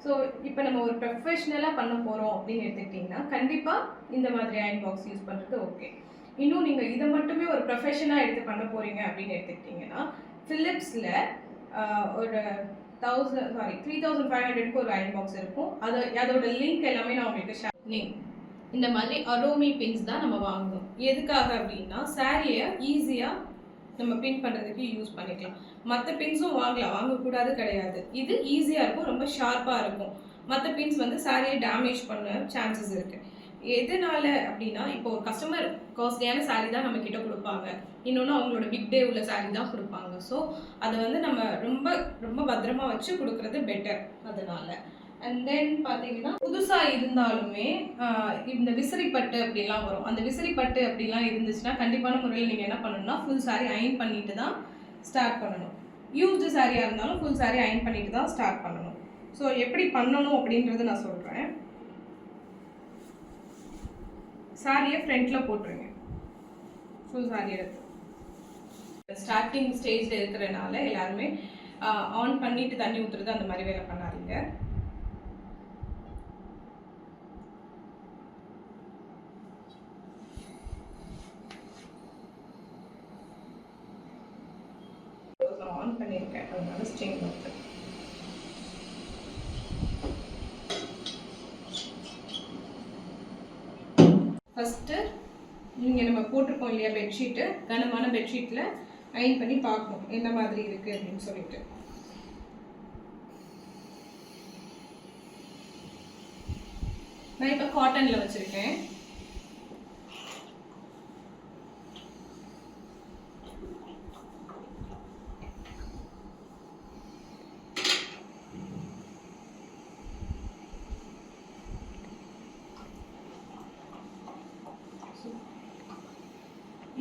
So இப்போ நம்ம ஒரு ப்ரொஃபஷ்னலாக பண்ண போகிறோம் அப்படின்னு எடுத்துக்கிட்டிங்கன்னா கண்டிப்பாக இந்த மாதிரி அயன் பாக்ஸ் யூஸ் பண்ணுறது ஓகே. இன்னும் நீங்கள் இதை மட்டுமே ஒரு ப்ரொஃபஷனாக எடுத்து பண்ண போகிறீங்க அப்படின்னு எடுத்துக்கிட்டிங்கன்னா ஃபிலிப்ஸில் ஒரு 3500க்கு ஒரு அயன் பாக்ஸ் இருக்கும். அதோட லிங்க் எல்லாமே நான் உங்களுக்கு ஷேர். இந்த மாதிரி அரோமி பின்ஸ் தான் நம்ம வாங்கணும். எதுக்காக அப்படின்னா சாரியை ஈஸியாக நம்ம பின் பண்ணுறதுக்கு யூஸ் பண்ணிக்கலாம். மற்ற பின்ஸும் வாங்கக்கூடாது கிடையாது. இது ஈஸியாக இருக்கும், ரொம்ப ஷார்ப்பாக இருக்கும். மற்ற பின்ஸ் வந்து சாரியை டேமேஜ் பண்ண சான்சஸ் இருக்குது. எதனால அப்படின்னா இப்போ ஒரு கஸ்டமர் காஸ்ட்லியான சாரீ தான் நம்ம கிட்ட கொடுப்பாங்க, இன்னொன்று அவங்களோட பிக் டே உள்ள சாரீ தான் கொடுப்பாங்க. ஸோ அதை வந்து நம்ம ரொம்ப ரொம்ப பத்திரமா வச்சு கொடுக்குறது பெட்டர். அதனால அண்ட் தென் பார்த்தீங்கன்னா புதுசாக இருந்தாலுமே இந்த விசிறிப்பட்டு அப்படிலாம் வரும். அந்த விசிறிப்பட்டு அப்படிலாம் இருந்துச்சுன்னா கண்டிப்பான முறையில் நீங்கள் என்ன பண்ணணும்னா ஃபுல் சாரீ அயன் பண்ணிட்டு தான் ஸ்டார்ட் பண்ணணும். யூஸ்டு சாரியாக இருந்தாலும் ஃபுல் சாரீ அயன் பண்ணிட்டு தான் ஸ்டார்ட் பண்ணணும். ஸோ எப்படி பண்ணணும் அப்படின்றது நான் சொல்கிறேன். சாரியை ஃப்ரண்ட்டில் போட்டுருங்க. ஃபுல் சாரி எடுத்து ஸ்டார்டிங் ஸ்டேஜில் இருக்கிறனால எல்லாருமே ஆன் பண்ணிவிட்டு தண்ணி ஊற்றுறது அந்த மாதிரி வேலை பண்ணாதீங்க. ஆன் பண்ணியிருக்கேன், அதனால ஸ்டீம் வருது. ஃபஸ்ட்டு இங்கே நம்ம போட்டிருக்கோம் இல்லையா பெட்ஷீட்டு, கனமான பெட்ஷீட்டில் அயன் பண்ணி பார்க்கணும் என்ன மாதிரி இருக்குது அப்படின்னு சொல்லிட்டு. நான் இப்போ காட்டனில் வச்சுருக்கேன்.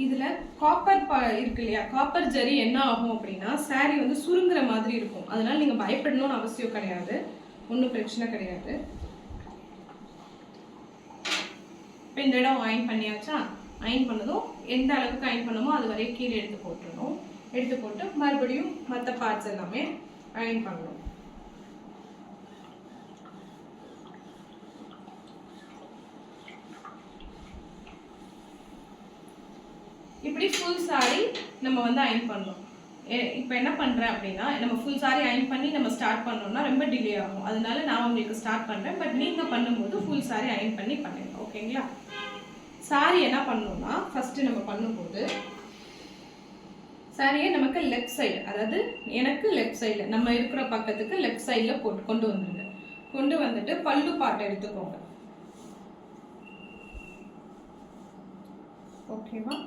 இதில் காப்பர் இருக்கு இல்லையா, காப்பர் ஜரி என்ன ஆகும் அப்படின்னா சாரி வந்து சுருங்குற மாதிரி இருக்கும். அதனால நீங்கள் பயப்படணும்னு அவசியம் கிடையாது, ஒன்றும் பிரச்சனை கிடையாது. இப்போ இந்த இடம் அயன் பண்ணியாச்சா, அயன் பண்ணதும் எந்த அளவுக்கு அயன் பண்ணணுமோ அது வரையும் கீழே எடுத்து போட்டுடணும். எடுத்து போட்டு மறுபடியும் மற்ற பார்ட்ஸ் எல்லாமே அயன் பண்ணணும். இப்படி ஃபுல் சாரி நம்ம வந்து அயன் பண்ணணும். இப்போ என்ன பண்ணுறேன் அப்படின்னா நம்ம ஃபுல் சாரி அயன் பண்ணி நம்ம ஸ்டார்ட் பண்ணோம்னா ரொம்ப டிலே ஆகும். அதனால நான் உங்களுக்கு ஸ்டார்ட் பண்ணுறேன். பட் நீங்கள் பண்ணும்போது ஃபுல் சாரி அயன் பண்ணி பண்ணுங்க, ஓகேங்களா? சாரி என்ன பண்ணணும்னா ஃபஸ்ட்டு நம்ம பண்ணும்போது சாரியை நமக்கு லெஃப்ட் சைடு, அதாவது எனக்கு லெஃப்ட் சைடில் நம்ம இருக்கிற பக்கத்துக்கு லெஃப்ட் சைடில் போட்டு கொண்டு வந்துடுங்க. கொண்டு வந்துட்டு பல்லு பாட்டை எடுத்துக்கோங்க, ஓகேவா?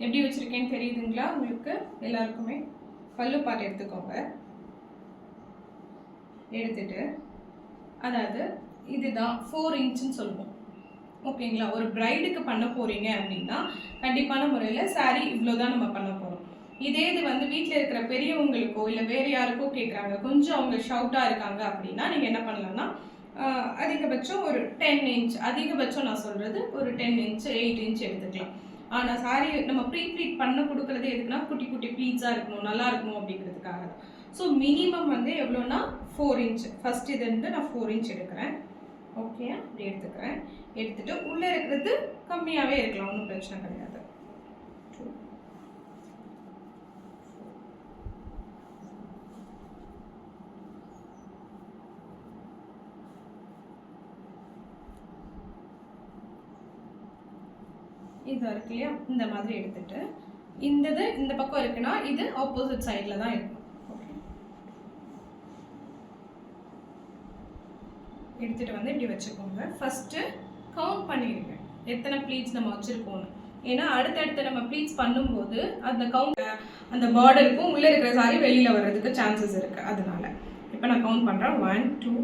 எப்படி வச்சுருக்கேன்னு தெரியுதுங்களா உங்களுக்கு எல்லாருக்குமே? பல்லு பாட்டு எடுத்துக்கோங்க. எடுத்துட்டு அதாவது இதுதான் 4 இன்ச்சுன்னு சொல்லுவோம், ஓகேங்களா? ஒரு பிரைடுக்கு பண்ண போகிறீங்க அப்படின்னா கண்டிப்பான முறையில் சாரி இவ்வளோதான் நம்ம பண்ண போகிறோம். இதே இது வந்து வீட்டில் இருக்கிற பெரியவங்களுக்கோ இல்லை வேறு யாருக்கோ கேட்குறாங்க, கொஞ்சம் அவங்க ஷவுட்டாக இருக்காங்க அப்படின்னா நீங்கள் என்ன பண்ணலாம்னா அதிகபட்சம் ஒரு 10 இன்ச், அதிகபட்சம் நான் சொல்கிறது ஒரு 10 இன்ச் 8 இன்ச் எடுத்துக்கலாம். ஆனால் சாரி நம்ம ப்ளீட் பண்ண கொடுக்குறது எதுக்குன்னா குட்டி குட்டி ப்ளீட்ஸாக இருக்கணும், நல்லா இருக்கணும் அப்படிங்கிறதுக்காக தான். ஸோ மினிமம் வந்து எவ்வளோனா 4 இன்ச். ஃபஸ்ட் இது வந்து நான் 4 இன்ச் எடுக்கிறேன், ஓகே? அப்படி எடுத்துக்கிறேன். எடுத்துகிட்டு உள்ளே இருக்கிறது கம்மியாகவே இருக்கலாம், ஒன்றும் பிரச்சனை கிடையாது. இது இருக்கு இல்லையா, இந்த மாதிரி எடுத்துட்டு இந்த பக்கம் இருக்குன்னா இது ஆப்போசிட் சைடில் தான் இருக்கும். ஓகே, எடுத்துட்டு வந்து இப்படி வச்சுக்கோங்க. ஃபர்ஸ்ட் கவுண்ட் பண்ணிடுங்க எத்தனை ப்ளீட்ஸ் நம்ம வச்சிருக்கோம்னு. ஏன்னா அடுத்தடுத்து நம்ம ப்ளீட்ஸ் பண்ணும்போது அந்த பார்டருக்கும் உள்ளே இருக்கிற சாரி வெளியில் வர்றதுக்கு சான்சஸ் இருக்கு. அதனால இப்போ நான் கவுண்ட் பண்ணுறேன். 1 2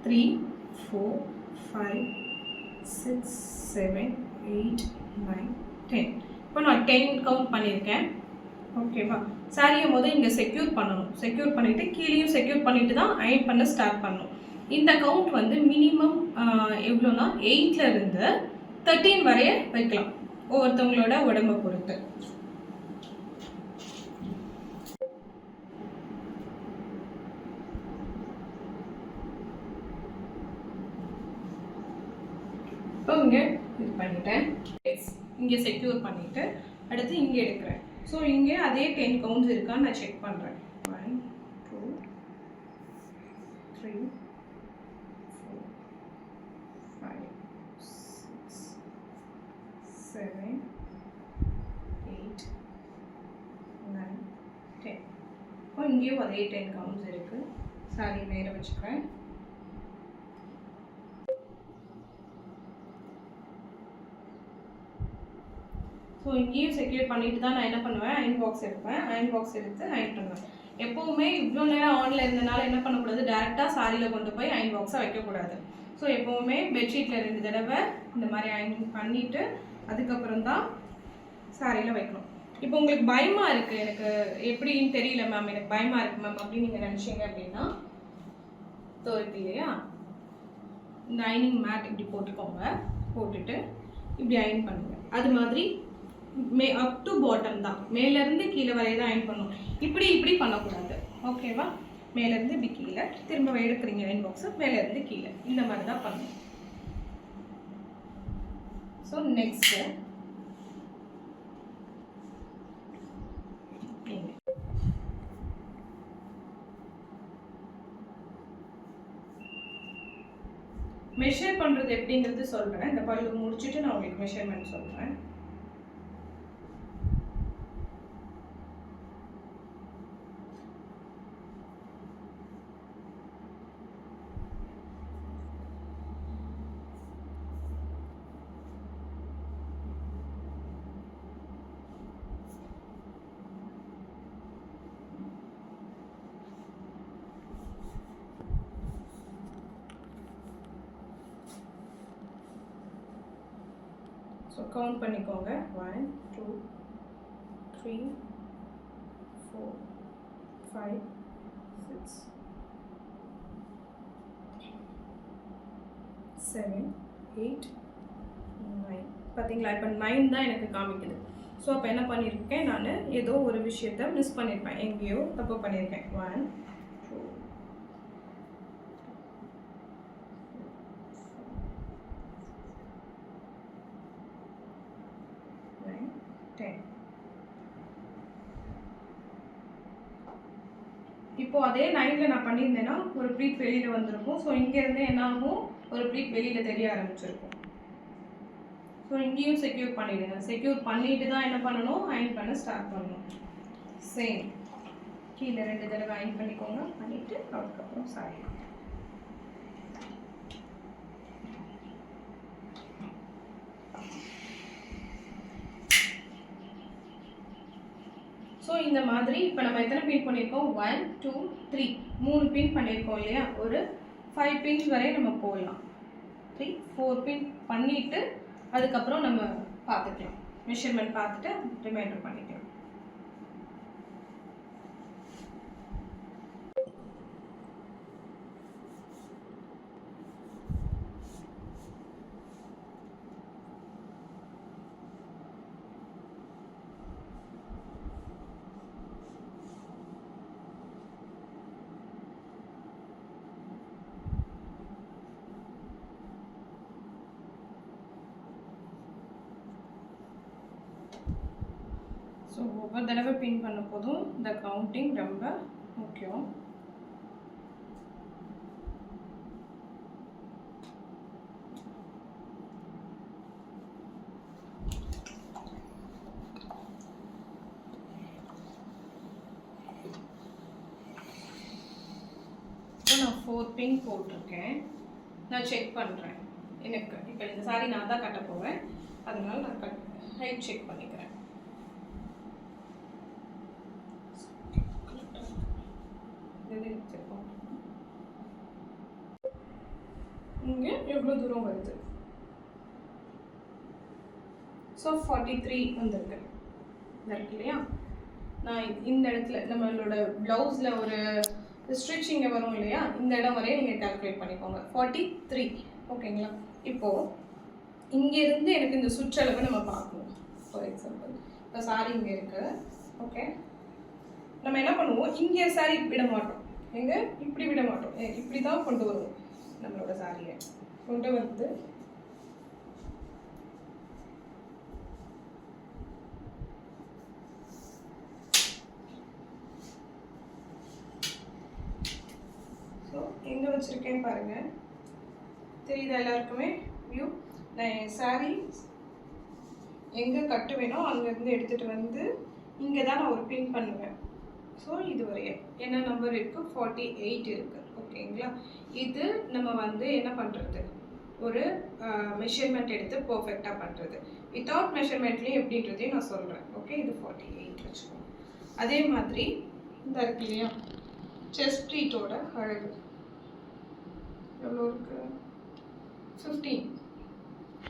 3 4 5 6 7 8 9 10. இப்போ நான் 10 கவுண்ட் பண்ணியிருக்கேன், ஓகேவா? சாரியை முதல் இங்கே செக்யூர் பண்ணணும். செக்யூர் பண்ணிவிட்டு கீழேயும் செக்யூர் பண்ணிவிட்டு தான் அயன் பண்ண ஸ்டார்ட் பண்ணணும். இந்த கவுண்ட் வந்து மினிமம் எவ்வளோனா 8ல் இருந்து 13 வரைய வைக்கலாம், ஒவ்வொருத்தவங்களோட உடம்பை பொறுத்து. இப்போ இங்கே இது பண்ணிட்டேன், இங்கே செக்யூர் பண்ணிவிட்டு அடுத்து இங்கே எடுக்கிறேன். ஸோ இங்கே அதே 10 கவுண்ட்ஸ் இருக்கான்னு நான் செக் பண்ணுறேன். 1 2 3 4 5 6 7 8 9 10. இப்போ இங்கேயும் அதே 10 கவுண்ட்ஸ் இருக்குது. சாரி நேரம் வச்சுக்கிறேன். ஸோ இங்கேயும் செக்யூர் பண்ணிட்டு தான் நான் என்ன பண்ணுவேன், அயன் பாக்ஸ் எடுப்பேன். அயன் பாக்ஸ் எடுத்து அயன் பண்ணுவேன். எப்போவுமே இவ்வளோ நேரம் ஆனில் இருந்தனால என்ன பண்ணக்கூடாது, டேரெக்டாக சாரியில் கொண்டு போய் அயன் பாக்ஸை வைக்கக்கூடாது. ஸோ எப்போவுமே பெட்ஷீட்டில் 2 தடவை இந்த மாதிரி அயன் பண்ணிவிட்டு அதுக்கப்புறம் தான் சாரியில் வைக்கணும். இப்போ உங்களுக்கு பயமாக இருக்குது, எனக்கு எப்படின்னு தெரியல மேம், எனக்கு பயமாக இருக்குது மேம் அப்படின்னு நீங்கள் நினச்சிங்க அப்படின்னா இருக்கு இல்லையா, இந்த அயனிங் மேட் இப்படி போட்டுக்கோங்க. போட்டுட்டு இப்படி அயன் பண்ணுங்கள். அது மாதிரி அப் டு பாட்டம் தான், மேலேருந்து கீழே வரைய தான் அயன் பண்ணணும். இப்படி பண்ணக்கூடாது. ஓகேவா? மேலேருந்து இப்படி கீழே திரும்ப எடுக்கிறீங்க அயன் பாக்ஸை, மேலேருந்து கீழே இந்த மாதிரி தான் பண்ணணும். ஸோ நெக்ஸ்ட்டு மெஷர் பண்ணுறது எப்படிங்கிறது சொல்கிறேன். இந்த பல்லு முடிச்சுட்டு நான் உங்களுக்கு மெஷர்மெண்ட் சொல்கிறேன். ஸோ கவுண்ட் பண்ணிக்கோங்க. 1 2 3 4 5 6 7 8 9. பார்த்தீங்களா? இப்போ 9 தான் எனக்கு காமிக்குது. ஸோ அப்போ என்ன பண்ணியிருக்கேன், நான் ஏதோ ஒரு விஷயத்த மிஸ் பண்ணியிருப்பேன், எங்கேயோ தப்பு பண்ணியிருக்கேன். 1 2 10. இப்போ அதே 9ல் நான் பண்ணியிருந்தேன்னா ஒரு ப்ளீட் வெளியில் வந்திருக்கும். ஸோ இங்கேருந்தே என்ன ஆகும், ஒரு ப்ளீட் வெளியில் தெரிய ஆரம்பிச்சிருக்கும். ஸோ இங்கேயும் செக்யூர் பண்ணிவிடுங்க. செக்யூர் பண்ணிட்டு தான் என்ன பண்ணணும், அயன் பண்ண ஸ்டார்ட் பண்ணணும். சேம் கீழே 2 தடவை அயன் பண்ணிக்கோங்க. பண்ணிவிட்டு அதுக்கப்புறம் சாரி. ஸோ இந்த மாதிரி இப்போ நம்ம எத்தனை பின் பண்ணியிருக்கோம், 1 2 3 3 பின் பண்ணியிருக்கோம் இல்லையா, ஒரு 5 பின்ஸ் வரை நம்ம போடலாம். 3 4 பின் பண்ணிவிட்டு அதுக்கப்புறம் நம்ம பார்த்துக்கலாம், மெஷர்மெண்ட் பார்த்துட்டு ரிமைண்டர் பண்ணிக்கலாம். ஸோ ஒவ்வொரு தடவை பின் பண்ண போதும் இந்த கவுண்டிங் ரொம்ப முக்கியம். நான் 4 பின் போட்டிருக்கேன். நான் செக் பண்ணுறேன். எனக்கு இப்போ இந்த சாரி நான் தான் கட்ட போவேன், அதனால நான் ஹைட் செக் பண்ணிக்கிறேன். இங்கே எவ்வளோ தூரம் வருது, ஸோ 43 வந்திருக்கு இருக்கு இல்லையா. நான் இந்த இடத்துல நம்மளோட ப்ளவுஸில் ஒரு ஸ்டிச்சிங்க வரும் இல்லையா, இந்த இடம் வரையும் நீங்கள் கால்குலேட் பண்ணிக்கோங்க. 43 ஓகேங்களா. இப்போது இங்கேருந்து எனக்கு இந்த சுற்றளவை நம்ம பார்க்கணும். ஃபார் எக்ஸாம்பிள் இப்போ சாரி இங்கே இருக்குது. ஓகே, நம்ம என்ன பண்ணுவோம், இங்கே சாரி விட மாட்டோம், எங்கே இப்படி விட மாட்டோம், இப்படி தான் கொண்டு வருவோம். நம்மளோட சாரியை கொண்டு வந்து எங்கே வச்சுருக்கேன் பாருங்கள், தெரியுதா எல்லாருக்குமே வியூ? நான் என் சாரீ எங்கே கட்டுவேனோ அங்கேருந்து எடுத்துகிட்டு வந்து இங்கே தான் நான் ஒரு பின் பண்ணுவேன். ஸோ இது வரைய என்ன நம்பர் இருக்குது, 48 இருக்குது. ஓகேங்களா? இது நம்ம வந்து என்ன பண்ணுறது, ஒரு மெஷர்மெண்ட் எடுத்து பர்ஃபெக்டாக பண்ணுறது. வித்தவுட் மெஷர்மெண்ட்லேயும் எப்படின்றதையும் நான் சொல்கிறேன். ஓகே, இது 48 வச்சுக்கோங்க. அதே மாதிரி இந்த இருக்கு இல்லையா, செஸ்ட் ப்ளீட்டோட அழகு எவ்வளோ இருக்குது, 15.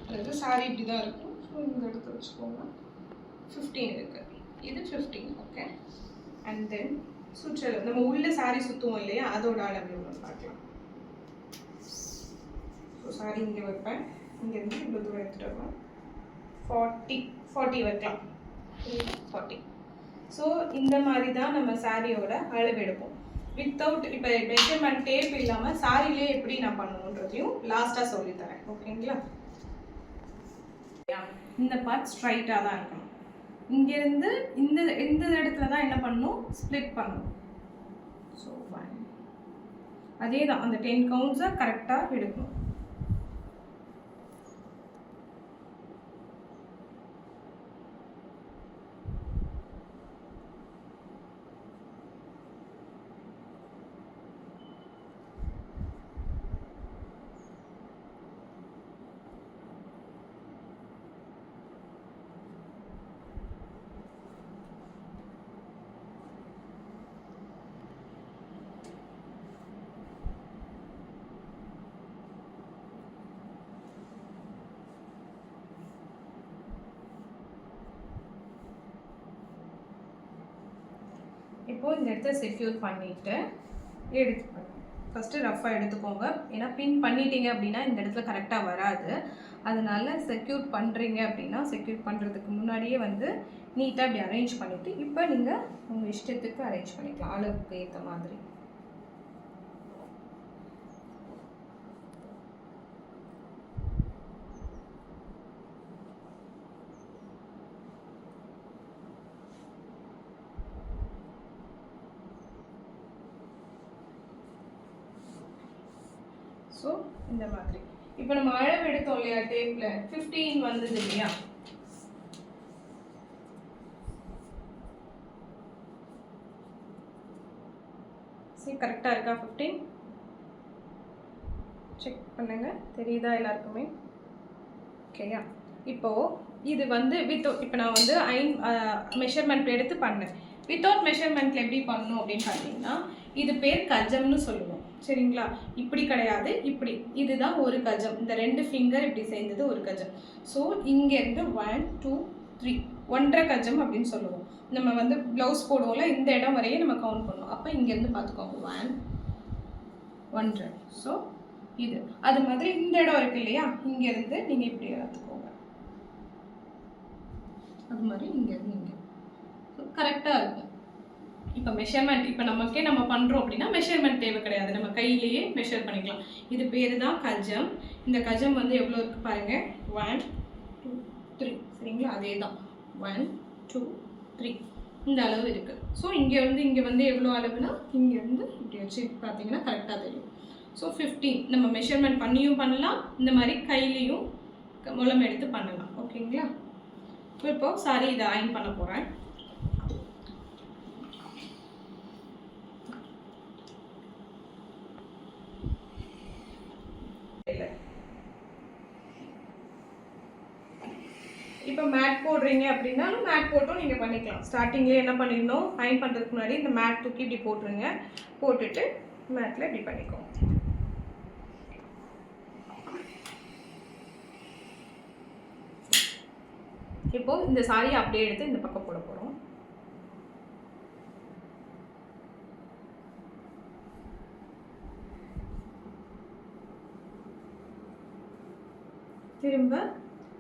அதாவது சாரி இப்படி தான் இருக்கும். ஸோ இந்த இடத்துல வச்சுக்கோங்க, 15 இருக்குது. இது 15. ஓகே, அண்ட் தென் சுற்றளவு நம்ம உள்ள சாரி சுற்றுவோம் இல்லையா, அதோட அளவு எவ்வளோன்னு பார்க்கலாம். ஸோ சாரி இங்கே வைப்பேன், இங்கேருந்து இவ்வளோ தூரம் எடுத்துகிட்டு வருவேன். 40 வைக்கலாம். 40. ஸோ இந்த மாதிரி தான் நம்ம சாரியோட அளவு எடுப்போம். வித்தவுட் இப்போ மெஷர்மெண்ட் டேப் இல்லாமல் சாரிலே எப்படி நான் பண்ணணுன்றதையும் லாஸ்ட்டாக சொல்லித்தரேன். ஓகேங்களா? இந்த பார்ட் ஸ்ட்ரைட்டாக தான் இருக்கணும். இங்கேருந்து இந்த இடத்துல தான் என்ன பண்ணணும், ஸ்ப்ளிட் பண்ணணும். ஸோ 1 அதே தான், அந்த 10 கவுண்ட்ஸை கரெக்டாக எடுக்கணும். இப்போது இந்த இடத்த செக்யூர் பண்ணிவிட்டு எடுத்துக்கணும். ஃபஸ்ட்டு ரஃப்பாக எடுத்துக்கோங்க, ஏன்னா பின் பண்ணிட்டீங்க அப்படின்னா இந்த இடத்துல கரெக்டாக வராது. அதனால செக்யூர் பண்ணுறீங்க அப்படின்னா செக்யூர் பண்ணுறதுக்கு முன்னாடியே வந்து நீட்டாக இப்படி அரேஞ்ச் பண்ணிவிட்டு இப்போ நீங்கள் உங்கள் இஷ்டத்துக்கு அரேஞ்ச் பண்ணிக்கலாம், அளவுக்கு ஏற்ற மாதிரி. ஸோ இந்த மாதிரி இப்போ நம்ம அளவு எடுத்தோம் இல்லையா டேப்பில், 15 வந்தது இல்லையா, சரி கரெக்டாக இருக்கா? 15 செக் பண்ணுங்க, தெரியுதா எல்லாருக்குமே? ஓகேயா? இப்போது இது வந்து இப்போ நான் வந்து மெஷர்மெண்ட் எடுத்து பண்ணேன். வித்தவுட் மெஷர்மெண்ட்டில் எப்படி பண்ணணும் அப்படின்னு பார்த்தீங்கன்னா, இது பேர் கஜம்னு சொல்லுவோம். சரிங்களா? இப்படி கிடையாது, இப்படி, இதுதான் ஒரு கஜம். இந்த 2 ஃபிங்கர் இப்படி சேர்ந்தது ஒரு கஜம். ஸோ இங்கேருந்து 1 2 3 1.5 கஜம் அப்படின்னு சொல்லுவோம். நம்ம வந்து ப்ளவுஸ் போடுவோம்ல, இந்த இடம் வரையே நம்ம கவுண்ட் பண்ணுவோம். அப்போ இங்கேருந்து பார்த்துக்கோங்க, 1 1.5. ஸோ இது அது மாதிரி இந்த இடம் இருக்கு இல்லையா, இங்கேருந்து நீங்கள் இப்படி பார்த்துக்கோங்க, அது மாதிரி இங்கேருந்து இங்கே கரெக்டாக இருக்கும். இப்போ மெஷர்மெண்ட் இப்போ நமக்கே நம்ம பண்ணுறோம் அப்படின்னா மெஷர்மெண்ட் தேவை கிடையாது, நம்ம கையிலேயே மெஷர் பண்ணிக்கலாம். இது பேர் தான் கஜம். இந்த கஜம் வந்து எவ்வளோ இருக்குது பாருங்கள், 1 2 3. சரிங்களா? அதே தான் 1 2 3 இந்த அளவு இருக்குது. ஸோ இங்கே வந்து எவ்வளோ அளவுனா இங்கேருந்து இப்படி வச்சு பார்த்தீங்கன்னா கரெக்டாக தெரியும். ஸோ 15 நம்ம மெஷர்மெண்ட் பண்ணியும் பண்ணலாம், இந்த மாதிரி கையிலையும் முளம் எடுத்து பண்ணலாம். ஓகேங்களா? இப்போ சாரி இதை அயன் பண்ண போகிறேன். இப்போ மேட் போடுறீங்க அப்படின்னாலும் மேட் போட்டும் நீங்கள் பண்ணிக்கலாம். ஸ்டார்டிங்லேயே என்ன பண்ணிடணும், அயன் பண்ணுறதுக்கு முன்னாடி இந்த மேட் தூக்கி இப்படி போட்டுருங்க, போட்டுட்டு மேட்டில் இப்படி பண்ணிக்கோங்க. இப்போது இந்த சாரியை அப்படியே எடுத்து இந்த பக்கம் போட போகிறோம். திரும்ப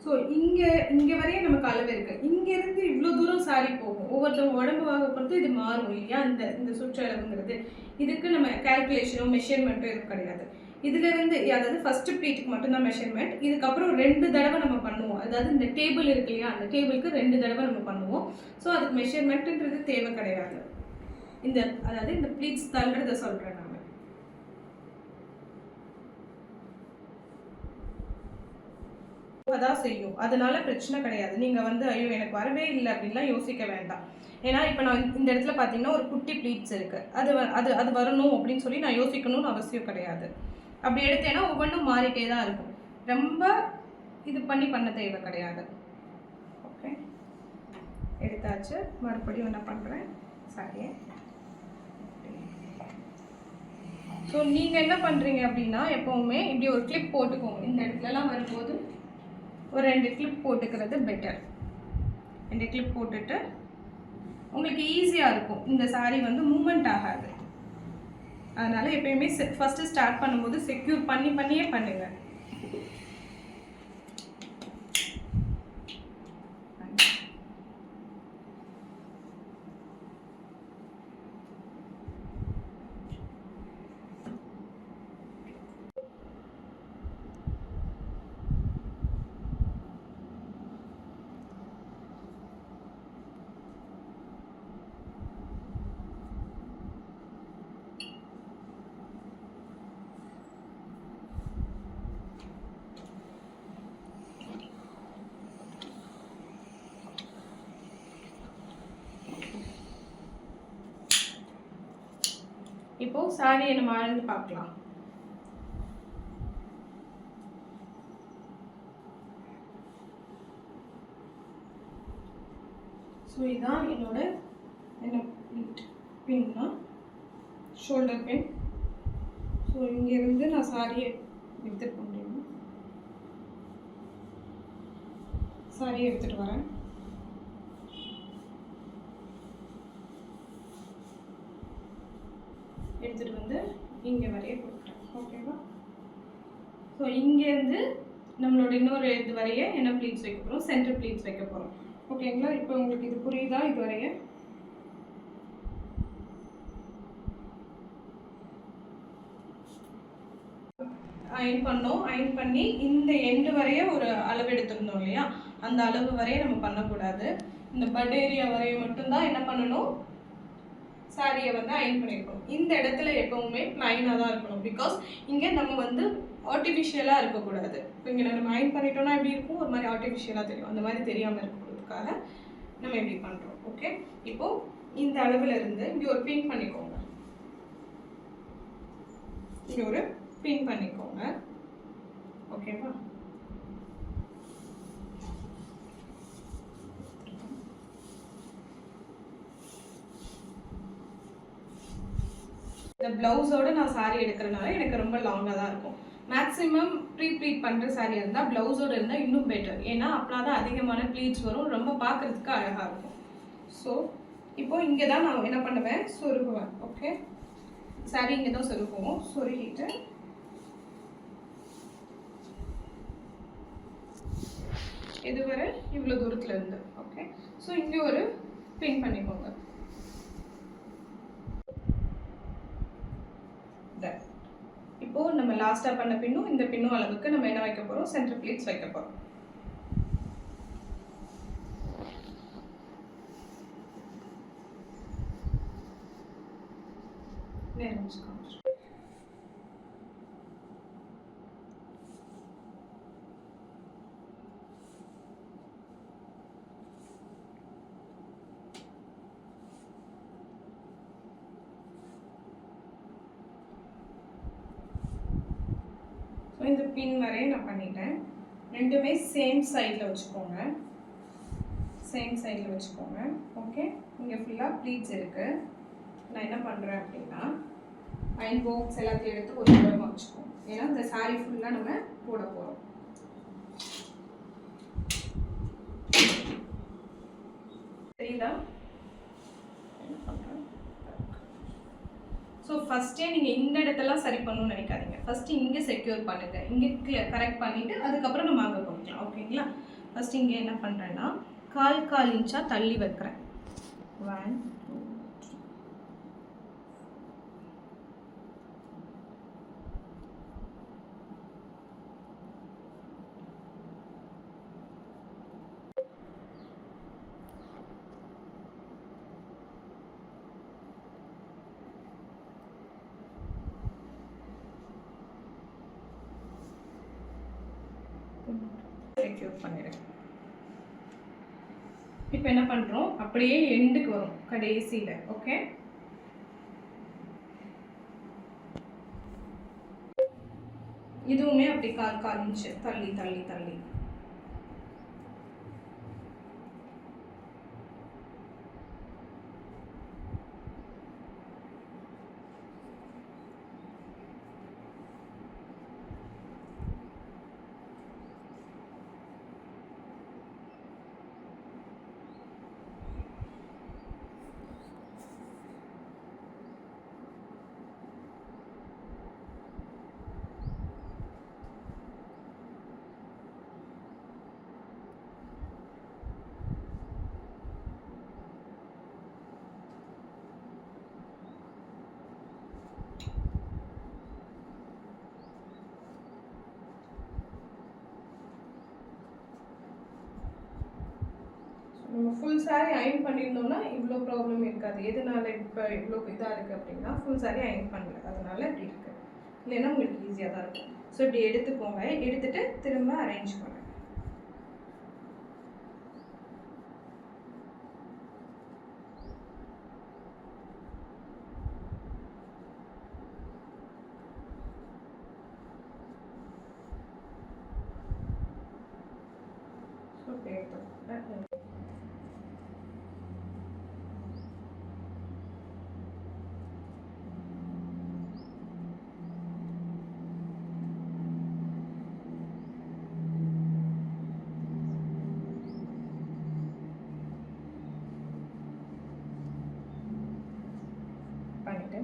ஸோ இங்கே வரையும் நமக்கு அளவு இருக்குது. இங்கேருந்து இவ்வளோ தூரம் சாரி போகும். ஒவ்வொருத்தவங்க உடம்பு வாங்க பொறுத்து இது மாறும் இல்லையா, இந்த சுற்றளவுங்கிறது. இதுக்கு நம்ம கால்குலேஷனோ மெஷர்மெண்ட்டோ எதுவும் கிடையாது. இதுலேருந்து அதாவது ஃபஸ்ட்டு ப்ளீட்டுக்கு மட்டும்தான் மெஷர்மெண்ட். இதுக்கப்புறம் 2 தடவை நம்ம பண்ணுவோம். அதாவது இந்த டேபிள் இருக்கு இல்லையா, அந்த டேபிளுக்கு 2 தடவை நம்ம பண்ணுவோம். ஸோ அதுக்கு மெஷர்மெண்ட்டுன்றது தேவை கிடையாது. அதாவது இந்த ப்ளீட்ஸ் தள்ளுறத சொல்கிறேன் நான். அதான் செய்யும். அதனால பிரச்சனை கிடையாது. நீங்க வந்து ஐயோ எனக்கு வரவே இல்லை அப்படின்லாம் யோசிக்க வேண்டாம். ஏன்னா இப்போ நான் இந்த இடத்துல பார்த்தீங்கன்னா ஒரு குட்டி ப்ளீட்ஸ் இருக்கு. அது அது வரணும் அப்படின்னு சொல்லி நான் யோசிக்கணும்னு அவசியம் கிடையாது. அப்படி எடுத்தேன்னா ஒவ்வொன்றும் மாறிட்டே தான் இருக்கும். ரொம்ப இது பண்ண தேவை கிடையாது. ஓகே, எடுத்தாச்சு. மறுபடியும் என்ன பண்ணுறேன், சரியே. ஸோ நீங்கள் என்ன பண்ணுறீங்க அப்படின்னா எப்போவுமே இப்படி ஒரு கிளிப் போட்டுக்கோங்க. இந்த இடத்துலலாம் வரும்போது ஒரு 2 கிளிப் போட்டுக்கிறது பெட்டர். 2 கிளிப் போட்டுட்டு உங்களுக்கு ஈஸியாக இருக்கும். இந்த சாரீ வந்து மூமெண்ட் ஆகாது. அதனால் எப்பயுமே ஃபஸ்ட்டு ஸ்டார்ட் பண்ணும்போது செக்யூர் பண்ணியே பண்ணுங்கள். இப்போ சாரியை நம்ம ஆழ்ந்து பார்க்கலாம். ஸோ இதுதான் என்னோட பின்னா, ஷோல்டர் பின். ஸோ இங்கேருந்து நான் சாரியை எடுத்துட்டு முடியும். சாரியை எடுத்துகிட்டு வரேன். எடுத்துகிட்டு வந்து இங்கே வரைய கொடுக்குறேன். ஓகேவா? ஸோ இங்கேருந்து நம்மளோட இன்னொரு இது வரைய என்ன ப்ளீட்ஸ் வைக்க போகிறோம், சென்டர் ப்ளீட்ஸ் வைக்க போகிறோம். ஓகேங்களா? இப்போ உங்களுக்கு இது புரியுதா? இது வரைய அயன் பண்ணோம். அயன் பண்ணி இந்த எண்டு வரைய ஒரு அளவு எடுத்துருந்தோம் இல்லையா, அந்த அளவு வரைய நம்ம பண்ணக்கூடாது. இந்த பட் ஏரியா வரைய மட்டும்தான் என்ன பண்ணணும், சாரியை வந்து அயன் பண்ணியிருக்கணும். இந்த இடத்துல எப்பவுமே ப்ளைனாக தான் இருக்கணும். பிகாஸ் இங்கே நம்ம வந்து ஆர்டிஃபிஷியலாக இருக்கக்கூடாது. இப்போ இங்கே நம்ம அயன் பண்ணிட்டோம்னா எப்படி இருக்கும், ஒரு மாதிரி ஆர்டிஃபிஷியலாக தெரியும். அந்த மாதிரி தெரியாமல் இருக்கிறதுக்காக நம்ம எப்படி பண்ணுறோம். ஓகே, இப்போது இந்த அளவில் இருந்து இங்கே ஒரு பின் பண்ணிக்கோங்க. இங்கே ஒரு பின் பண்ணிக்கோங்க. ஓகேவா? இந்த ப்ளவுஸோடு நான் சாரீ எடுக்கிறதுனால எனக்கு ரொம்ப லாங்காக தான் இருக்கும். மேக்ஸிமம் ப்ளீட் பண்ணுற சாரியாக இருந்தால் ப்ளவுஸோடு இருந்தால் இன்னும் பெட்டர். ஏன்னா அப்படின்னா தான் அதிகமான ப்ளீட்ஸ் வரும், ரொம்ப பார்க்குறதுக்கு அழகாக இருக்கும். ஸோ இப்போது இங்கே தான் நான் என்ன பண்ணுவேன், சொருகுவேன். ஓகே, சாரீ இங்கே தான் சொருகுவோம். சொருகிட்டு இதுவரை இவ்வளோ தூரத்தில் இருந்து. ஓகே, ஸோ இங்கே ஒரு பின் பண்ணிக்கோங்க. இப்போது நம்ம லாஸ்ட்டாக பண்ண பின்னும் இந்த பின்னும் அளவுக்கு நம்ம என்ன வைக்க போகிறோம், சென்டர் ப்ளீட்ஸ் வைக்க போகிறோம். இந்த பின் வரைய நான் பண்ணிட்டேன். ரெண்டுமே சேம் சைடில் வச்சுக்கோங்க. சேம் சைடில் வச்சுக்கோங்க. ஓகே, இங்கே ஃபுல்லாக ப்ளீட்ஸ் இருக்குது. நான் என்ன பண்ணுறேன் அப்படின்னா அயன் பாக்ஸ் எல்லாத்தையும் எடுத்து ஒரு தூரமாக வச்சுக்கோங்க. ஏன்னா இந்த சாரீ ஃபுல்லாக நம்ம போட போகிறோம். தெரியுதா என்ன பண்ணுறேன்? ஸோ ஃபஸ்ட்டே நீங்கள் இந்த இடத்தெல்லாம் சரி பண்ணணும்னு நினைக்காதீங்க. ஃபஸ்ட்டு இங்கே செக்யூர் பண்ணுங்கள். இங்கே கரெக்ட் பண்ணிவிட்டு அதுக்கப்புறம் நம்ம அங்கே போய்க்கலாம். ஓகேங்களா? ஃபஸ்ட்டு இங்கே என்ன பண்ணுறேன்னா கால் இன்ச்சாக தள்ளி வைக்கிறேன். 1 2 செக்யூர் பண்ணிடுங்க. இப்போ என்ன பண்ணுறோம், அப்படியே எண்டுக்கு வரும் கடைசியில். ஓகே, இதுவுமே அப்படி 1/4 இன்ச்சு தள்ளி தள்ளி தள்ளி நம்ம ஃபுல் சாரீ அயன் பண்ணியிருந்தோம்னா இவ்வளோ ப்ராப்ளம் இருக்காது. எதனால இப்போ இவ்வளோ இதாக இருக்குது அப்படின்னா ஃபுல் சாரீ அயன் பண்ணல, அதனால இப்படி இருக்குது. இல்லைன்னா உங்களுக்கு ஈஸியாக தான் இருக்கும். ஸோ இப்படி எடுத்துக்கோங்க, எடுத்துகிட்டு திரும்ப அரேஞ்ச் பண்ணுங்க. பண்ணிவிட்டு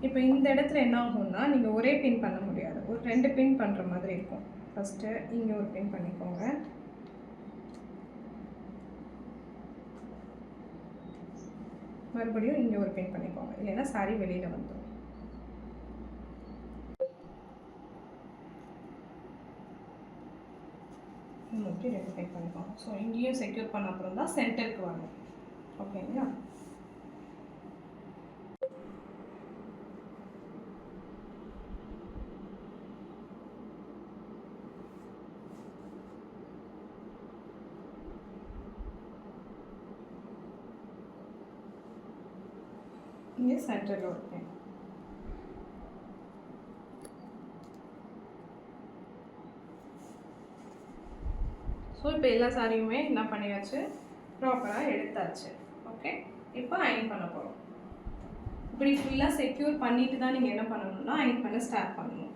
இப்போ இந்த இடத்துல என்ன ஆகும்னா, நீங்கள் ஒரே பின் பண்ண முடியாது, ஒரு 2 பின் பண்ணுற மாதிரி இருக்கும். ஃபஸ்ட்டு இங்கே ஒரு பின் பண்ணிக்கோங்க, மறுபடியும் இங்கே ஒரு பின் பண்ணிக்கோங்க, இல்லைன்னா சாரி வெளியில் வந்துடும். நோக்கி 2 பின் பண்ணிக்கோங்க. ஸோ இங்கேயும் செக்யூர் பண்ண அப்புறம் தான் சென்டருக்கு வரணும். ஓகேங்களா? இங்கே சென்டரில் இருக்கேன். ஸோ இப்போ எல்லா சாரியுமே என்ன பண்ணியாச்சு, ப்ராப்பராக எடுத்தாச்சு. ஓகே, இப்போ அயன் பண்ண போகிறோம். இப்படி ஃபுல்லாக செக்யூர் பண்ணிட்டு தான் நீங்கள் என்ன பண்ணணும்னா அயன் பண்ண ஸ்டார்ட் பண்ணணும்.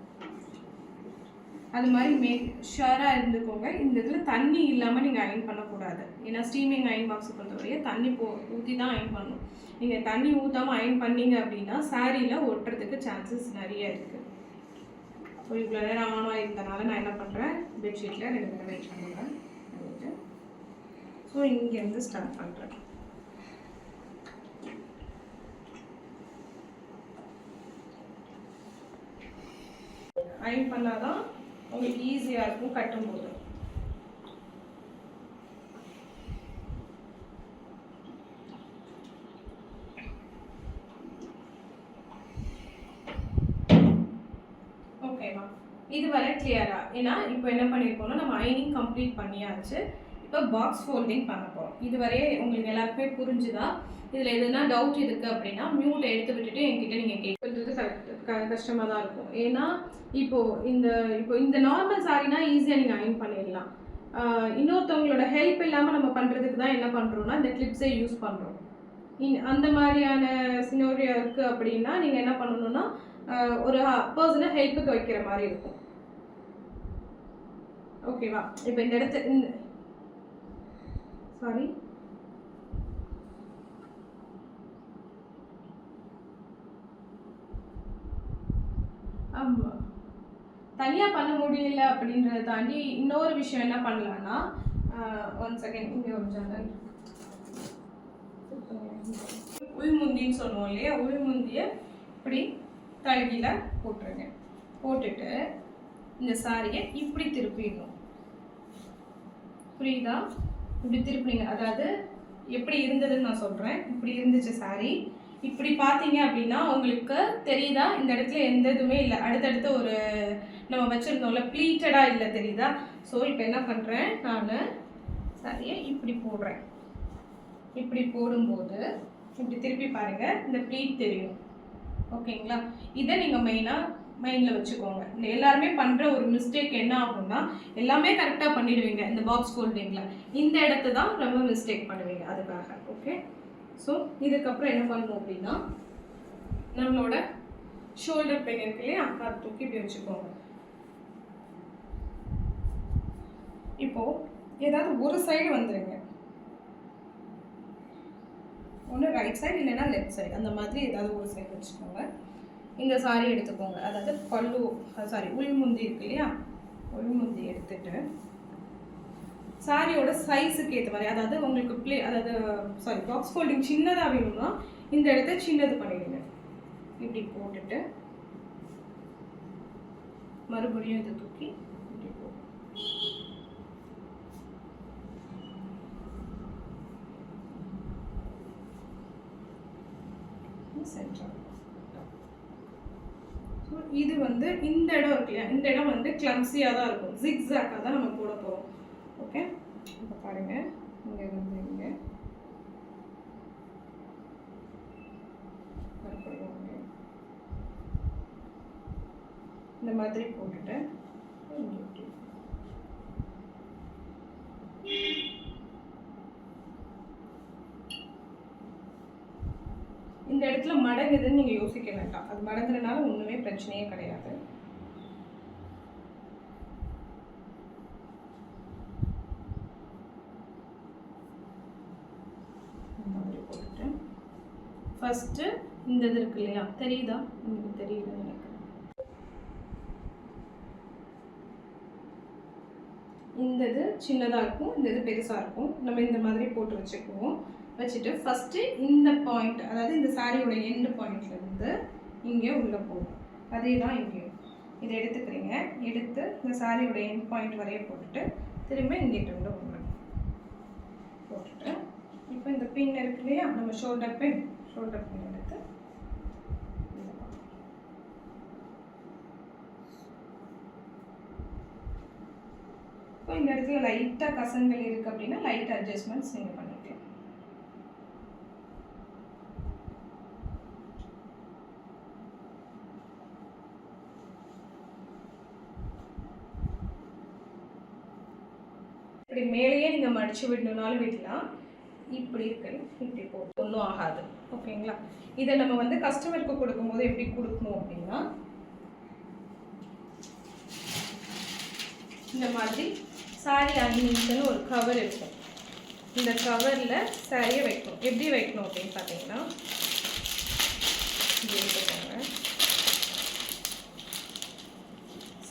அது மாதிரி ஷுவராக இருந்துக்கோங்க. இந்த இதில் தண்ணி இல்லாமல் நீங்கள் அயன் பண்ணக்கூடாது. ஏன்னா ஸ்டீமிங் அயன் பாக்ஸை பொறுத்தவரையே தண்ணி ஊற்றி தான் அயன் பண்ணணும். நீங்கள் தண்ணி ஊற்றாமல் அயன் பண்ணீங்க அப்படின்னா சாரியில் ஒட்டுறதுக்கு சான்சஸ் நிறைய இருக்குது. ஸோ இவ்வளோ நேரம் ஆனாக இருந்தனால நான் என்ன பண்ணுறேன், பெட்ஷீட்டில் 2 தடவை வெயிட் பண்ணுறேன். ஸோ இங்கேருந்து ஸ்டார்ட் பண்ணுறேன். அயன் பண்ணாதான் உங்களுக்கு ஈஸியாக இருக்கும் கட்டும்போது. ஓகேவா? இது வரை கிளியரா? ஏன்னா இப்போ என்ன பண்ணியிருக்கோம்னா நம்ம அயனிங் கம்ப்ளீட் பண்ணியாச்சு. இப்போ பாக்ஸ் ஃபோல்டிங் பண்ண போகிறோம். இதுவரை உங்களுக்கு எல்லாருக்குமே புரிஞ்சுதா? இதில் எதுனா டவுட் இருக்குது அப்படின்னா மியூட் எடுத்து விட்டுட்டு என்கிட்ட நீங்கள் கேட்குறது கஷ்டமாக தான் இருக்கும். ஏன்னா இப்போ இந்த நார்மல் சாரினா ஈஸியாக நீங்கள் அயன் பண்ணிடலாம். இன்னொருத்தவங்களோட ஹெல்ப் இல்லாமல் நம்ம பண்ணுறதுக்கு தான் என்ன பண்ணுறோம்னா இந்த கிளிப்ஸை யூஸ் பண்ணுறோம். அந்த மாதிரியான சினோரியா இருக்குது அப்படின்னா நீங்கள் என்ன பண்ணணும்னா ஒரு பர்சனை ஹெல்ப்புக்கு வைக்கிற மாதிரி இருக்கும். ஓகேவா? இப்போ இந்த இடத்துல சாரி ஆமாம், தனியாக பண்ண முடியல அப்படின்றத தாண்டி இன்னொரு விஷயம் என்ன பண்ணலான்னா, 1 செகண்ட், இங்கே ஒரு ஜன்னல் உள்முந்தின்னு சொல்லுவோம் இல்லையா, உள்முந்தியை இப்படி தழுகியில் போட்டுருங்க. போட்டுட்டு இந்த சாரியை இப்படி திருப்பிடணும். புரியுதா? இப்படி திருப்பிங்க. அதாவது எப்படி இருந்ததுன்னு நான் சொல்கிறேன். இப்படி இருந்துச்சு சாரி, இப்படி பார்த்தீங்க அப்படின்னா உங்களுக்கு தெரியுதா இந்த இடத்துல எந்த இதுவுமே இல்லை, அடுத்தடுத்து ஒரு நம்ம வச்சுருந்தோம்ல ப்ளீட்டடாக இல்லை, தெரியுதா? ஸோ இப்போ என்ன பண்ணுறேன், நான் சரியா இப்படி போடுறேன். இப்படி போடும்போது இப்படி திருப்பி பாருங்கள், இந்த ப்ளீட் தெரியும். ஓகேங்களா? இதை நீங்கள் மைண்டில் வச்சுக்கோங்க. இந்த எல்லாருமே பண்ணுற ஒரு மிஸ்டேக் என்ன ஆகும்னா, எல்லாமே கரெக்டாக பண்ணிடுவீங்க இந்த பாக்ஸ் ஃபோல்டிங்கில், இந்த இடத்த தான் ரொம்ப மிஸ்டேக் பண்ணுவீங்க. அதுக்காக ஓகே. ஸோ இதுக்கப்புறம் என்ன பண்ணணும் அப்படின்னா, நம்மளோட ஷோல்டர் பெயின் இருக்கு இல்லையா, அதை தூக்கி இப்படி வச்சுக்கோங்க. இப்போது ஏதாவது ஒரு சைடு வந்துடுங்க, ஒன்று ரைட் சைடு இல்லைன்னா லெஃப்ட் சைடு, அந்த மாதிரி ஏதாவது ஒரு சைடு வச்சுக்கோங்க. இந்த சாரி எடுத்துக்கோங்க, அதாவது பல்லு உள்முந்தி இருக்கு இல்லையா, உள்முந்தி எடுத்துட்டு சாரியோட சைஸுக்கு ஏற்ற மாதிரி, அதாவது உங்களுக்கு பாக்ஸ் ஃபோல்டிங் சின்னதாக வேணும்னா இந்த இடத்த சின்னது பண்ணிடுங்க. இப்படி போட்டுட்டு மறுபடியும் இதை தூக்கி இப்படி போட்டு சென்டர். ஸோ இது இந்த இடம் இருக்கு இல்லையா, இந்த இடம் கிளம்ஸியாக தான் இருக்கும், ஜிக்ஸாக்காக தான் நம்ம போட போகிறோம். ஓகே, இப்போ பாருங்கள், இங்கே இங்கே இந்த மாதிரி போட்டுட்டு இந்த இடத்துல மடங்குதுன்னு நீங்கள் யோசிக்க வேண்டாம், அது மடங்குறதுனால ஒன்றுமே பிரச்சனையே கிடையாது. போட்டுட்டு ஃபஸ்ட்டு இந்த இது இருக்கு இல்லையா, தெரியுதா? உங்களுக்கு தெரியல எனக்கு. இந்த இது சின்னதாக இருக்கும், இந்த இது பெருசாக இருக்கும். நம்ம இந்த மாதிரி போட்டு வச்சுக்குவோம். வச்சுட்டு ஃபஸ்ட்டு இந்த பாயிண்ட், அதாவது இந்த சாரியோட எண்டு பாயிண்ட்லேருந்து இங்கே உள்ளே போகும். அதே தான் இங்கேயும் இதை எடுத்துக்கிறீங்க. எடுத்து இந்த சாரியோட எண்ட் பாயிண்ட் வரைய போட்டுட்டு திரும்ப இங்கிட்ட உள்ள போட்டுட்டு இப்போ இந்த பின் இருக்கு இல்லையா, நம்ம ஷோல்டர் பின் எடுத்து இப்போ இந்த இடத்துல லைட்டாக கசங்கள் இருக்குது அப்படின்னா லைட் அட்ஜஸ்ட்மெண்ட்ஸ் நீங்கள் பண்ணிக்கலாம். இப்படி மேலேயே நீங்கள் மடித்து விடணுனாலும் விடலாம், இப்படி இருக்கு இப்படி போட்டு ஒன்றும் ஆகாது. ஓகேங்களா? இதை நம்ம கஸ்டமருக்கு கொடுக்கும்போது எப்படி கொடுக்கணும் அப்படின்னா, இந்த மாதிரி சாரி அணிஞ்சுன்னு ஒரு கவர் இருக்கும். இந்த கவரில் சாரியை வைக்கணும். எப்படி வைக்கணும் அப்படின்னு பார்த்தீங்கன்னா,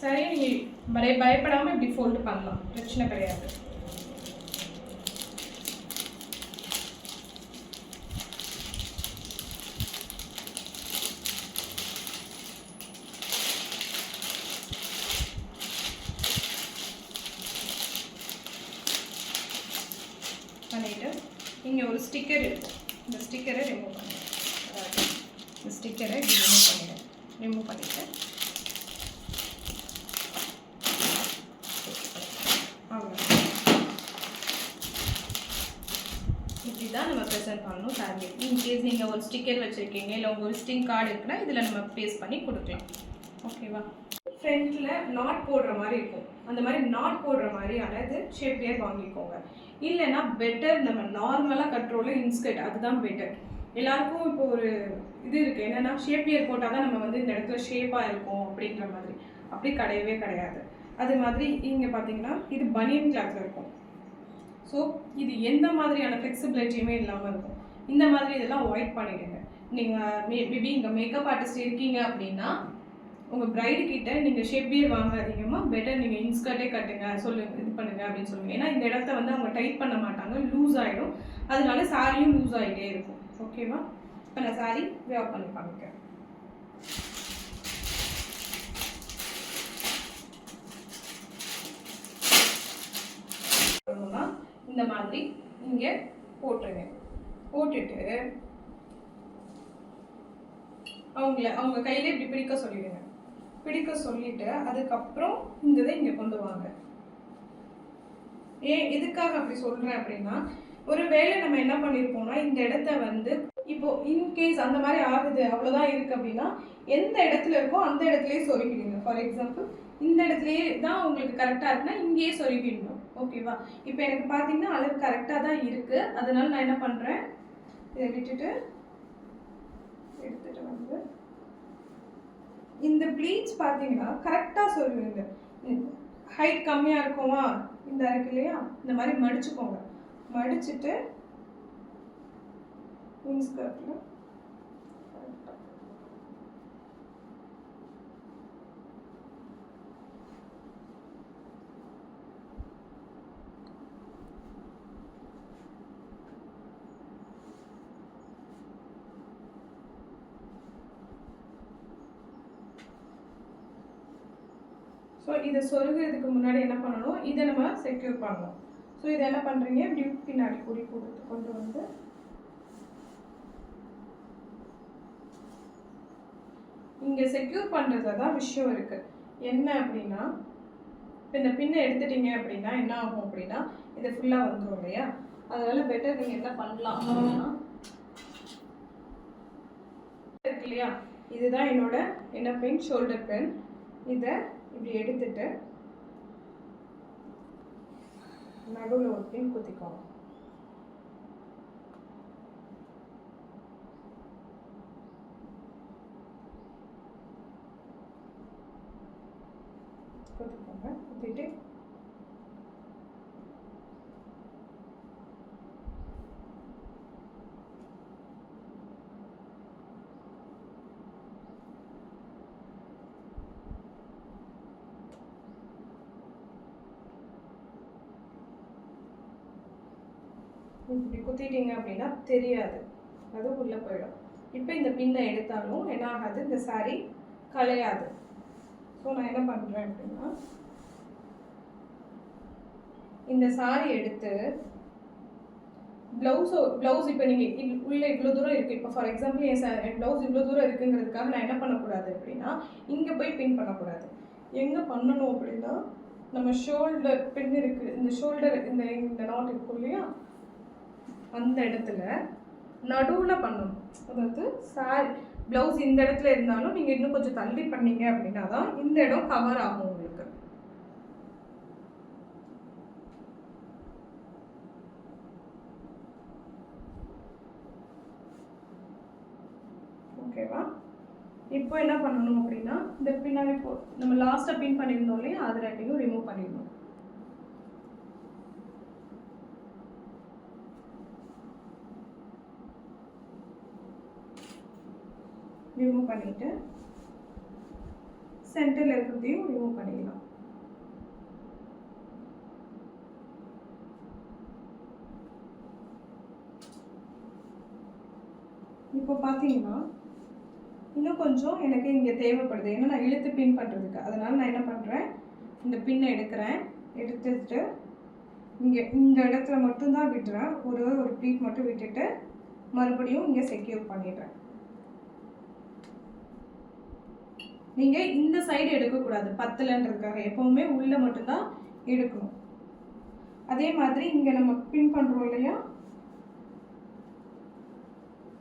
சாரியை நீங்கள் பயப்படாமல் இப்படி ஃபோல்டு பண்ணலாம், பிரச்சனை கிடையாது. பண்ணிவிட்டு இங்கே ஒரு ஸ்டிக்கர் இருக்கும், இந்த ஸ்டிக்கரை ரிமூவ் பண்ணிடுறேன். அதாவது இந்த ஸ்டிக்கரை ரிமூவ் பண்ணிவிட்டு இப்படி தான் நம்ம ப்ரெசென்ட் பண்ணணும் சாரி. இன்கேஸ் நீங்கள் ஒரு ஸ்டிக்கர் வச்சுருக்கீங்க, இல்லை உங்கள் விசிட்டிங் கார்டு இருக்குன்னா இதில் நம்ம பேஸ்ட் பண்ணி கொடுக்கலாம். ஓகேவா? ஃப்ரண்ட்டில் நாட் போடுற மாதிரி இருக்கும், அந்த மாதிரி நாட் போடுற மாதிரி அதாவது ஷேப்லேயே வாங்கிக்கோங்க. இல்லைன்னா பெட்டர் நம்ம நார்மலாக கட்டுறோம்ல இன்ஸ்கர்ட், அதுதான் பெட்டர். எல்லாருக்கும் இப்போ ஒரு இது இருக்குது, என்னென்னா ஷேப்லியர் போட்டால் தான் நம்ம இந்த இடத்துல ஷேப்பாக இருக்கும் அப்படின்ற மாதிரி. அப்படி கிடையவே கிடையாது. அது மாதிரி இங்கே பார்த்தீங்கன்னா இது பனியன் கிளாத்தில் இருக்கும். ஸோ இது எந்த மாதிரியான ஃப்ளெக்சிபிலிட்டியுமே இல்லாமல் இருக்கும். இந்த மாதிரி இதெல்லாம் அவாய்ட் பண்ணிவிடுங்க. நீங்கள் மேபி இங்கே மேக்கப் ஆர்டிஸ்ட் இருக்கீங்க அப்படின்னா உங்கள் ப்ரைடு கிட்ட நீங்கள் ஷேப்பியர் வாங்காதீங்கம்மா, பெட்டர் நீங்கள் இன்ஸ்கர்ட்டே கட்டுங்க, இது பண்ணுங்க அப்படின்னு சொல்லுங்கள். ஏன்னா இந்த இடத்த அவங்க டைட் பண்ண மாட்டாங்க, லூஸ் ஆகிடும். அதனால சாரியும் லூஸ் ஆகிட்டே இருக்கும். ஓகேவா? இப்போ நான் சாரி வேர் பண்ணி காமிக்கிறேன். இந்த மாதிரி இங்கே போட்டுருங்க. போட்டுட்டு அவங்க கையிலே இப்படி பிடிக்க சொல்லிடுங்க. பிடிக்க சொல்லிட்டு அதுக்கப்புறம் இந்த இதை இங்கே கொண்டு வாங்க. எதுக்காக அப்படி சொல்கிறேன் அப்படின்னா, ஒரு வேளை நம்ம என்ன பண்ணியிருப்போம்னா இந்த இடத்த வந்து இப்போ இன்கேஸ் அந்த மாதிரி ஆகுது அவ்வளோதான் இருக்குது அப்படின்னா எந்த இடத்துல இருக்கோ அந்த இடத்துலயே சொருகிடுங்க. ஃபார் எக்ஸாம்பிள் இந்த இடத்துலயே தான் உங்களுக்கு கரெக்டாக இருக்குன்னா இங்கேயே சொருகிடணும். ஓகேவா? இப்போ எனக்கு பார்த்தீங்கன்னா அளவு கரெக்டாக தான் இருக்குது. அதனால நான் என்ன பண்ணுறேன், இதை விட்டுட்டு எடுத்துகிட்டு வந்து இந்த ப்ளீட்ஸ் பார்த்தீங்கன்னா கரெக்டாக சொருகுங்க. ஹைட் கம்மியாக இருக்குமா, இந்த இருக்கு இல்லையா, இந்த மாதிரி மடிச்சுக்கோங்க. மடிச்சுட்டு இன்ஸ்கர்ட்டில் ஸோ இதை சொருகிறதுக்கு முன்னாடி என்ன பண்ணணும், இதை நம்ம செக்யூர் பண்ணணும். ஸோ இதை என்ன பண்ணுறீங்க, இப்படி பின்னாடி கொடுத்து கொண்டு வந்து இங்கே செக்யூர் பண்ணுறதுல தான் விஷயம் இருக்குது. என்ன அப்படின்னா, இப்போ இந்த பின்னை எடுத்துட்டீங்க அப்படின்னா என்ன ஆகும் அப்படின்னா இது ஃபுல்லாக வந்துடும் இல்லையா. அதனால பெட்டர் நீங்கள் என்ன பண்ணலாம் அப்படின்னா, இருக்கு இல்லையா, இதுதான் என்னோட என்ன பென், ஷோல்டர் பென். இதை இப்படி எடுத்துட்டு நடுவில் ஒரு பின் குத்திக்கோங்க. குத்திக்கோங்க. குத்திட்டு இப்படி குத்திட்டீங்க அப்படின்னா தெரியாது, அது உள்ளே போயிடும். இப்போ இந்த பின்னை எடுத்தாலும் என்ன ஆகாது, இந்த சாரீ கலையாது. ஸோ நான் என்ன பண்ணுறேன் அப்படின்னா, இந்த சாரீ எடுத்து ப்ளவுஸ் இப்போ நீங்கள் உள்ளே இவ்வளோ தூரம் இருக்குது. இப்போ ஃபார் எக்ஸாம்பிள் என் ப்ளவுஸ் இவ்வளோ தூரம் இருக்குங்கிறதுக்காக நான் என்ன பண்ணக்கூடாது அப்படின்னா இங்கே போய் பின் பண்ணக்கூடாது. எங்கே பண்ணணும் அப்படின்னா, நம்ம ஷோல்டர் பின் இருக்குது, இந்த ஷோல்டர் இந்த நாட் இருக்கும் இல்லையா, அந்த இடத்துல நடுவில் பண்ணணும். அதாவது சாரி ப்ளவுஸ் இந்த இடத்துல இருந்தாலும் நீங்கள் இன்னும் கொஞ்சம் தள்ளி பண்ணீங்க அப்படின்னா தான் இந்த இடம் கவர் ஆகும் உங்களுக்கு. ஓகேவா? இப்போ என்ன பண்ணணும் அப்படின்னா, இந்த பின்னாடி நம்ம லாஸ்ட்டாக பின் பண்ணியிருந்தோம் இல்லையா, அது ரெண்டையும் ரிமூவ் பண்ணிடணும். ரிமூவ் பண்ணிட்டு சென்டரில் இருக்கிறதையும் ரிமூவ் பண்ணிடலாம். இப்போ பார்த்தீங்கன்னா இன்னும் கொஞ்சம் எனக்கு இங்கே தேவைப்படுது, ஏன்னா நான் இழுத்து பின் பண்ணுறதுக்கு. அதனால் நான் என்ன பண்ணுறேன், இந்த பின்னை எடுத்துட்டு இங்கே இந்த இடத்துல மட்டும்தான் விட்டுறேன். ஒரு ப்ளீட் மட்டும் விட்டுட்டு மறுபடியும் இங்கே செக்யூர் பண்ணிடுறேன். நீங்கள் இந்த சைடு எடுக்கக்கூடாது, பத்தலைன்றதுக்காக எப்போவுமே உள்ளே மட்டும்தான் எடுக்கணும். அதே மாதிரி இங்கே நம்ம பின் பண்ணுறோம் இல்லையா,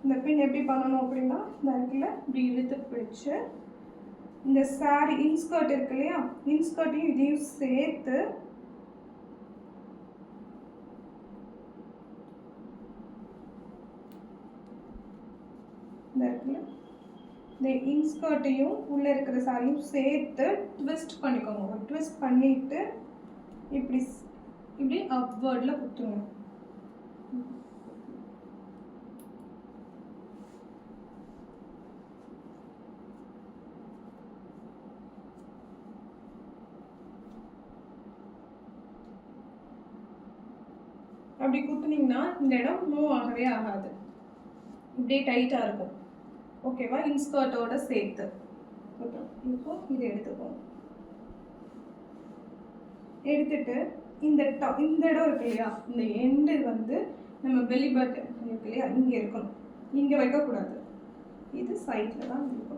இந்த பின் எப்படி பண்ணணும் அப்படின்னா, இந்த இடத்துல இப்படி இழுத்து பிடிச்சு இந்த சாரி இன்ஸ்கர்ட் இருக்கு இல்லையா, இன்ஸ்கர்ட்டையும் இதையும் சேர்த்து இந்த இடத்துல இந்த இன்ஸ்கர்ட்டையும் உள்ளே இருக்கிற சாரியும் சேர்த்து ட்விஸ்ட் பண்ணிக்கோங்க. ட்விஸ்ட் பண்ணிவிட்டு இப்படி அப்வர்டில் குத்துங்க. அப்படி குத்துனீங்கன்னா இந்த இடம் மூவ் ஆகவே ஆகாது, இப்படியே டைட்டாக இருக்கும். ஓகேவா? இன்ஸ்கர்ட்டோட சேர்த்து இப்போ இதை எடுத்துப்போம். எடுத்துட்டு இந்த இடம் இருக்கு இல்லையா, இந்த எண்டு வந்து நம்ம பெல்லி பட்டன் இருக்கு இல்லையா, இங்கே இருக்கணும். இங்கே வைக்கக்கூடாது, இது சைடில் தான் இருக்கும்.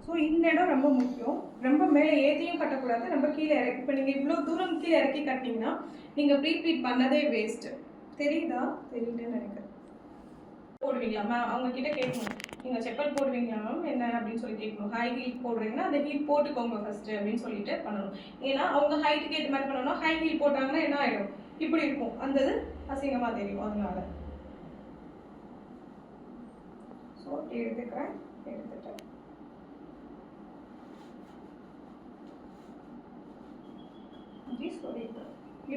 ஸோ இந்த இடம் ரொம்ப முக்கியம். ரொம்ப மேலே ஏற்றியும் கட்டக்கூடாது, ரொம்ப கீழே இறக்கி. இப்போ நீங்கள் இவ்வளோ தூரம் கீழே இறக்கி கட்டிங்கன்னா நீங்கள் ப்ளீட் பண்ணதே வேஸ்ட்டு. தெரியுதா? தெரியலன்னு நினைக்கிறேன். போடுவீங்களா மேம்? அவங்க கிட்ட கேட்கணும், நீங்கள் செப்பல் போடுவீங்களா மேம் என்ன அப்படின்னு சொல்லி கேட்கணும். ஹை ஹீல் போடுறீங்கன்னா அந்த ஹீல் போட்டுக்கோங்க ஃபஸ்ட்டு அப்படின்னு சொல்லிட்டு பண்ணணும். ஏன்னா அவங்க ஹைட்டுக்கு ஏற்ற மாதிரி பண்ணணும்னா ஹை ஹீல் போட்டாங்கன்னா என்ன ஆகிடும், இப்படி இருக்கும், அந்த இது அசிங்கமாக தெரியும். அதனால ஸோ எடுத்துக்கிறேன். எடுத்துட்டேன்.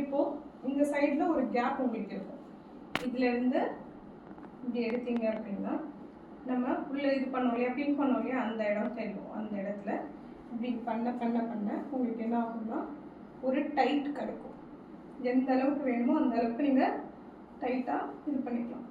இப்போ இந்த சைட்ல ஒரு கேப் உங்களுக்கு இருக்கும். இதுல இருந்து இப்படி எடுத்தீங்க அப்படின்னா நம்ம உள்ள இது பண்ணோம் இல்லையா, பின் பண்ணோம் இல்லையா, அந்த இடம் தெரியும். அந்த இடத்துல இப்படி பண்ண பண்ண பண்ண உங்களுக்கு என்ன ஆகும்னா ஒரு டைட் கிடைக்கும். எந்த அளவுக்கு வேணுமோ அந்த அளவுக்கு நீங்க டைட்டா இது பண்ணிக்கலாம்.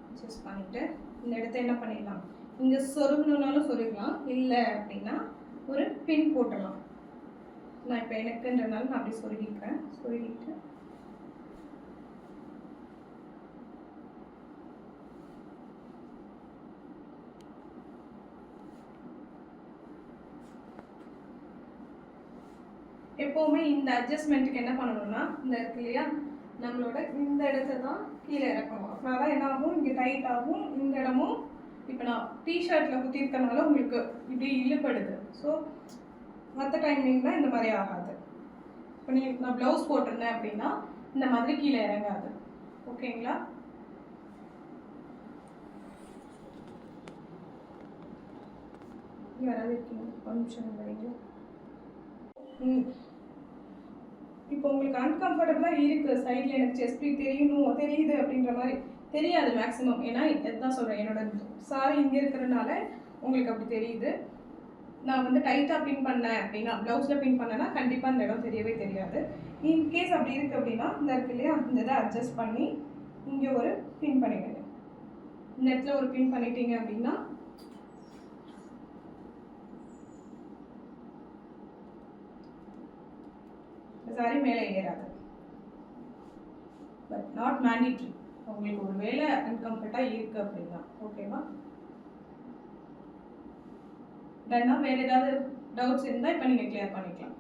அட்ஜஸ்ட் பண்ணிட்டு இந்த இடத்த என்ன பண்ணிடலாம், இங்கே சொருகணுன்னாலும் சொருகலாம், இல்லை அப்படின்னா ஒரு பின் போட்டுடலாம். நான் இப்போ எனக்குன்றனால நான் அப்படி சொருகிக்கிறேன். சொருகிட்டு எப்போவுமே இந்த அட்ஜஸ்ட்மெண்ட்டுக்கு என்ன பண்ணணும்னா, இந்த இருக்கு இல்லையா, நம்மளோட இந்த இடத்த தான் கீழே இறக்கணும். அப்படின்னா தான் என்ன ஆகும், இங்கே டைட் ஆகும். இந்த இடமும் இப்போ நான் டிஷர்ட்டில் குத்திருக்கனால உங்களுக்கு இப்படி இழுப்படுது. ஸோ மற்ற டைமிங்னா இந்த மாதிரி ஆகாது. இப்போ நான் ப்ளவுஸ் போட்டிருந்தேன் அப்படின்னா இந்த மாதிரி கீழே இறங்காது. ஓகேங்களா? யாராவது இருக்கீங்க? ஒரு நிமிஷம் வரீங்க. இப்போ உங்களுக்கு அன்கம்ஃபர்டபுளாக இருக்குது, சைடில் எனக்கு செஸ்ட் தெரியுது அப்படின்ற மாதிரி தெரியாது மேக்ஸிமம். ஏன்னா இதுதான் சொல்கிறேன், என்னோட சாரி இங்கே இருக்கிறதுனால உங்களுக்கு அப்படி தெரியுது. நான் வந்து டைட்டாக பின் பண்ணேன் அப்படின்னா, ப்ளவுஸில் பின் பண்ணேன்னா கண்டிப்பாக அந்த இடம் தெரியவே தெரியாது. இன்கேஸ் அப்படி இருக்குது அப்படின்னா இந்த இருக்கு இல்லையா, இந்த இதை அட்ஜஸ்ட் பண்ணி இங்கே ஒரு பின் பண்ணிவிடுங்க. இந்த இடத்துல ஒரு பின் பண்ணிட்டீங்க அப்படின்னா சாரி மேலே ஏறாது. But not mandatory. உங்களுக்கு ஒரு வேலை அன்கம்ஃபர்ட்டாக இருக்குது அப்படின்னா. ஓகேவா? டன்னா வேறு ஏதாவது டவுட்ஸ் இருந்தால் இப்போ நீங்கள் கிளியர் பண்ணிக்கலாம்.